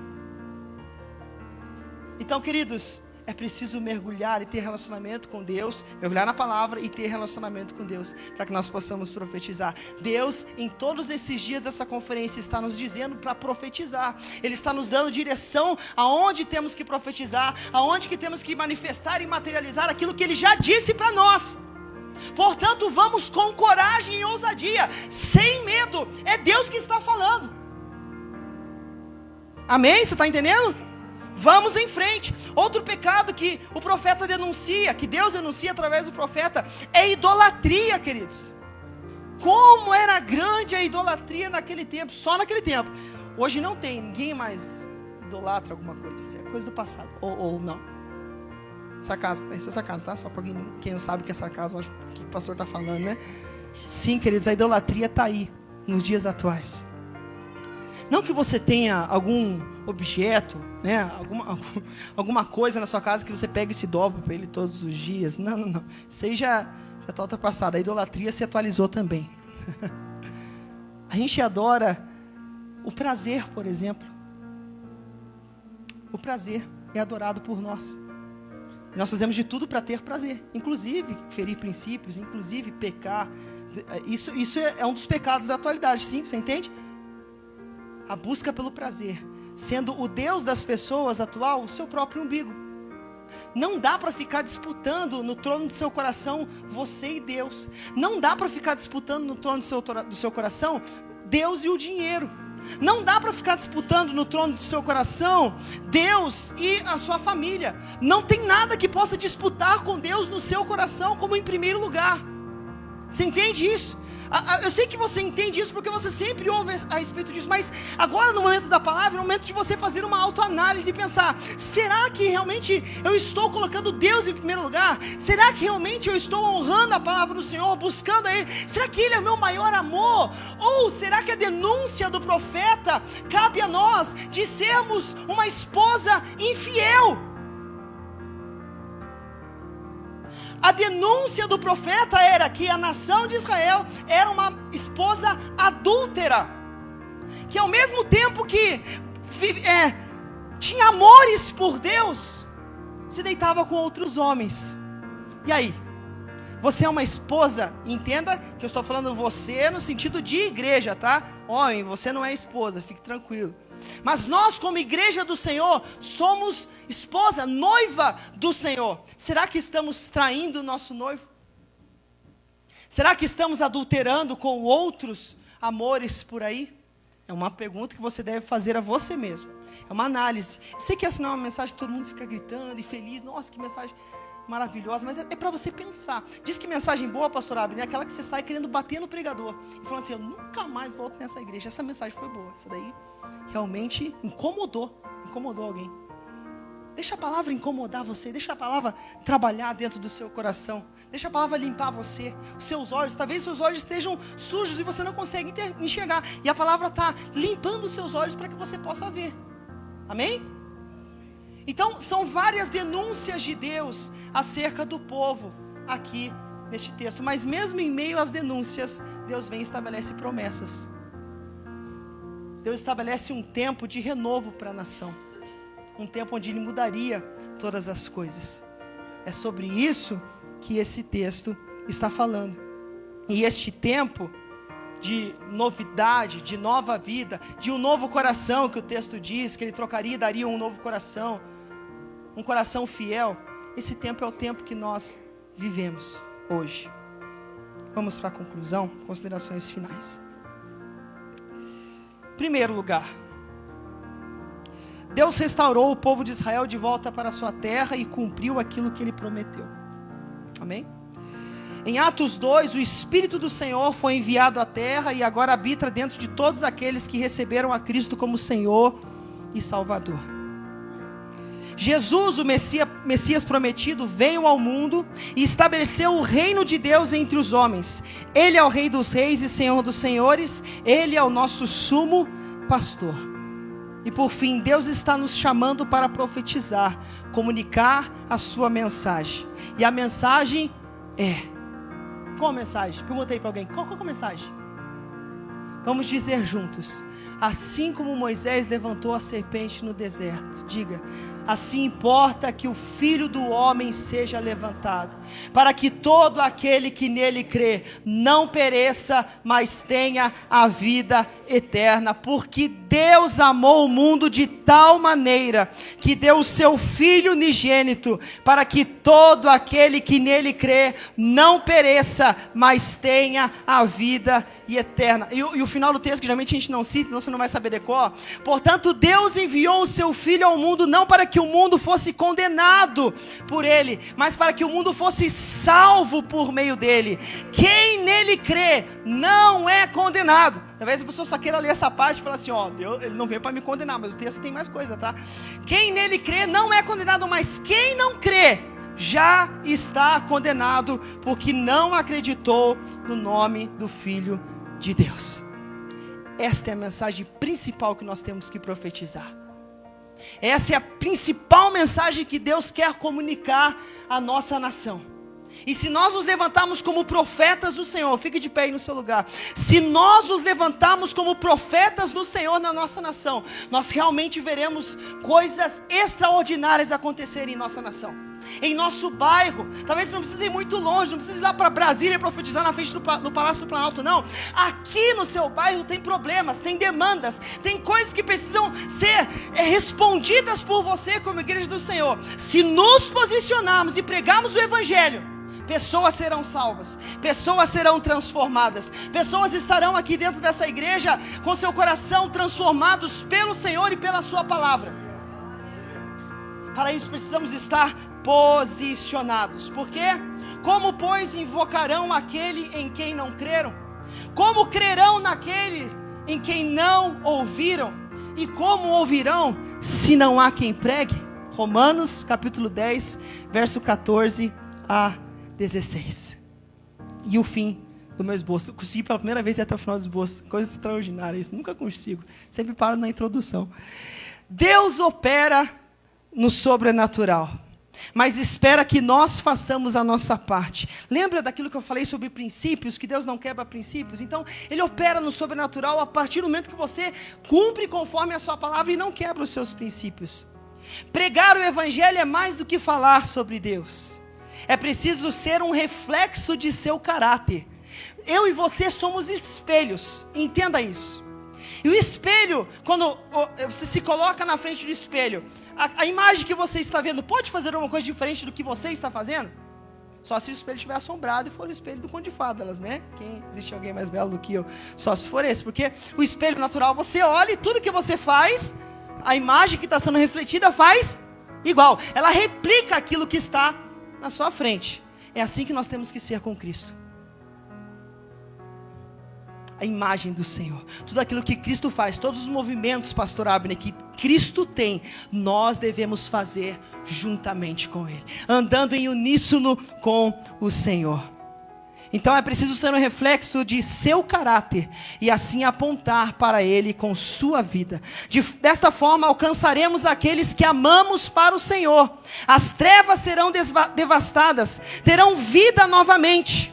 Então, queridos, é preciso mergulhar e ter relacionamento com Deus, mergulhar na palavra e ter relacionamento com Deus, para que nós possamos profetizar. Deus, em todos esses dias dessa conferência, está nos dizendo para profetizar. Ele está nos dando direção aonde temos que profetizar, aonde que temos que manifestar e materializar aquilo que Ele já disse para nós. Portanto, vamos com coragem e ousadia, sem medo. É Deus que está falando. Amém? Você está entendendo? Vamos em frente. Outro pecado que o profeta denuncia, que Deus denuncia através do profeta, é idolatria, queridos. Como era grande a idolatria naquele tempo, só naquele tempo. Hoje não tem, ninguém mais idolatra alguma coisa, isso é coisa do passado, ou não. Sarcasmo, esse é sarcasmo, tá? Só para quem não sabe o que é sarcasmo, acho que o pastor está falando, né? Sim, queridos, a idolatria está aí, nos dias atuais. Não que você tenha algum objeto, né, alguma coisa na sua casa que você pega e se dobra para ele todos os dias. Não, não, não. Isso aí já está ultrapassado. A idolatria se atualizou também. A gente adora o prazer, por exemplo. O prazer é adorado por nós. E nós fazemos de tudo para ter prazer, inclusive ferir princípios, inclusive pecar. Isso é um dos pecados da atualidade, sim, você entende? A busca pelo prazer, sendo o Deus das pessoas atual o seu próprio umbigo. Não dá para ficar disputando no trono do seu coração você e Deus. Não dá para ficar disputando no trono do seu coração Deus e o dinheiro. Não dá para ficar disputando no trono do seu coração Deus e a sua família. Não tem nada que possa disputar com Deus no seu coração como em primeiro lugar. Você entende isso? Eu sei que você entende isso porque você sempre ouve a respeito disso, mas agora no momento da palavra, no momento de você fazer uma autoanálise e pensar: será que realmente eu estou colocando Deus em primeiro lugar? Será que realmente eu estou honrando a palavra do Senhor, buscando a Ele? Será que Ele é o meu maior amor? Ou será que a denúncia do profeta cabe a nós de sermos uma esposa infiel? A denúncia do profeta era que a nação de Israel era uma esposa adúltera, que ao mesmo tempo que tinha amores por Deus, se deitava com outros homens. E aí? Você é uma esposa, entenda que eu estou falando você no sentido de igreja, tá? Homem, você não é esposa, fique tranquilo. Mas nós, como igreja do Senhor, somos esposa, noiva do Senhor. Será que estamos traindo o nosso noivo? Será que estamos adulterando com outros amores por aí? É uma pergunta que você deve fazer a você mesmo. É uma análise. Eu sei que essa não é uma mensagem que todo mundo fica gritando e feliz. Nossa, que mensagem maravilhosa, mas é para você pensar. Diz que mensagem boa, pastor Abner, é aquela que você sai querendo bater no pregador e falando assim: eu nunca mais volto nessa igreja. Essa mensagem foi boa, essa daí realmente incomodou alguém. Deixa a palavra incomodar você, deixa a palavra trabalhar dentro do seu coração, deixa a palavra limpar você, os seus olhos. Talvez seus olhos estejam sujos e você não consegue enxergar, e a palavra está limpando os seus olhos para que você possa ver. Amém? Então são várias denúncias de Deus acerca do povo aqui neste texto, mas mesmo em meio às denúncias, Deus vem e estabelece promessas. Deus estabelece um tempo de renovo para a nação, um tempo onde Ele mudaria todas as coisas. É sobre isso que esse texto está falando. E este tempo de novidade, de nova vida, de um novo coração, que o texto diz que Ele trocaria e daria um novo coração, um coração fiel. Esse tempo é o tempo que nós vivemos hoje. Vamos para a conclusão, considerações finais. Primeiro lugar, Deus restaurou o povo de Israel de volta para a sua terra e cumpriu aquilo que Ele prometeu. Amém? Em Atos 2, o Espírito do Senhor foi enviado à terra e agora habita dentro de todos aqueles que receberam a Cristo como Senhor e Salvador. Jesus, o Messias prometido, veio ao mundo e estabeleceu o reino de Deus entre os homens. Ele é o Rei dos reis e Senhor dos senhores. Ele é o nosso sumo pastor. E por fim, Deus está nos chamando para profetizar, comunicar a sua mensagem. E a mensagem é... Qual a mensagem? Perguntei para alguém, qual é a mensagem? Vamos dizer juntos: assim como Moisés levantou a serpente no deserto, diga: assim importa que o Filho do Homem seja levantado, para que todo aquele que nele crê não pereça, mas tenha a vida eterna. Porque Deus amou o mundo de tal maneira que deu o seu Filho unigênito, para que todo aquele que nele crê não pereça, mas tenha a vida eterna. E o final do texto, que geralmente a gente não cita, então você não vai saber decor. Portanto, Deus enviou o seu Filho ao mundo, não para que o mundo fosse condenado por ele, mas para que o mundo fosse salvo por meio dele. Quem nele crê não é condenado. Talvez a pessoa só queira ler essa parte e falar assim: ó, Deus, ele não veio para me condenar, mas o texto tem mais coisa, tá? Quem nele crê não é condenado, mas quem não crê já está condenado, porque não acreditou no nome do Filho de Deus. Esta é a mensagem principal que nós temos que profetizar. Essa é a principal mensagem que Deus quer comunicar à nossa nação. E se nós nos levantarmos como profetas do Senhor, fique de pé aí no seu lugar. Se nós nos levantarmos como profetas do Senhor na nossa nação, nós realmente veremos coisas extraordinárias acontecerem em nossa nação, em nosso bairro. Talvez não precise ir muito longe, não precise ir lá para Brasília profetizar na frente do Palácio do Planalto, não. Aqui no seu bairro tem problemas, tem demandas, tem coisas que precisam ser respondidas por você como igreja do Senhor. Se nos posicionarmos e pregarmos o Evangelho, pessoas serão salvas, pessoas serão transformadas, pessoas estarão aqui dentro dessa igreja com seu coração transformados pelo Senhor e pela sua palavra. Para isso precisamos estar posicionados. Por quê? Como, pois, invocarão aquele em quem não creram? Como crerão naquele em quem não ouviram? E como ouvirão se não há quem pregue? Romanos capítulo 10, verso 14 a 16. E o fim do meu esboço. Eu consegui pela primeira vez ir até o final do esboço. Coisa extraordinária isso. Nunca consigo. Sempre paro na introdução. Deus opera no sobrenatural, mas espera que nós façamos a nossa parte. Lembra daquilo que eu falei sobre princípios, que Deus não quebra princípios? Então, Ele opera no sobrenatural a partir do momento que você cumpre conforme a sua palavra e não quebra os seus princípios. Pregar o Evangelho é mais do que falar sobre Deus. É preciso ser um reflexo de seu caráter. Eu e você somos espelhos, entenda isso. E o espelho, quando você se coloca na frente do espelho, a imagem que você está vendo pode fazer alguma coisa diferente do que você está fazendo? Só se o espelho estiver assombrado e for o espelho do Conde de Fadas, né? Existe alguém mais belo do que eu? Só se for esse, porque o espelho natural, você olha e tudo que você faz, a imagem que está sendo refletida faz igual. Ela replica aquilo que está na sua frente. É assim que nós temos que ser com Cristo. a imagem do Senhor. Tudo aquilo que Cristo faz, todos os movimentos, pastor Abner, que Cristo tem, nós devemos fazer juntamente com Ele, andando em uníssono com o Senhor. Então é preciso ser um reflexo de seu caráter e assim apontar para Ele com sua vida. Desta forma alcançaremos aqueles que amamos para o Senhor. As trevas serão devastadas, terão vida novamente.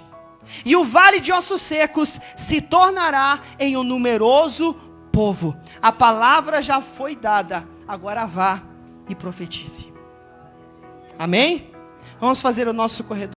E o vale de ossos secos se tornará em um numeroso povo. A palavra já foi dada, agora vá e profetize. Amém? Vamos fazer o nosso corredor.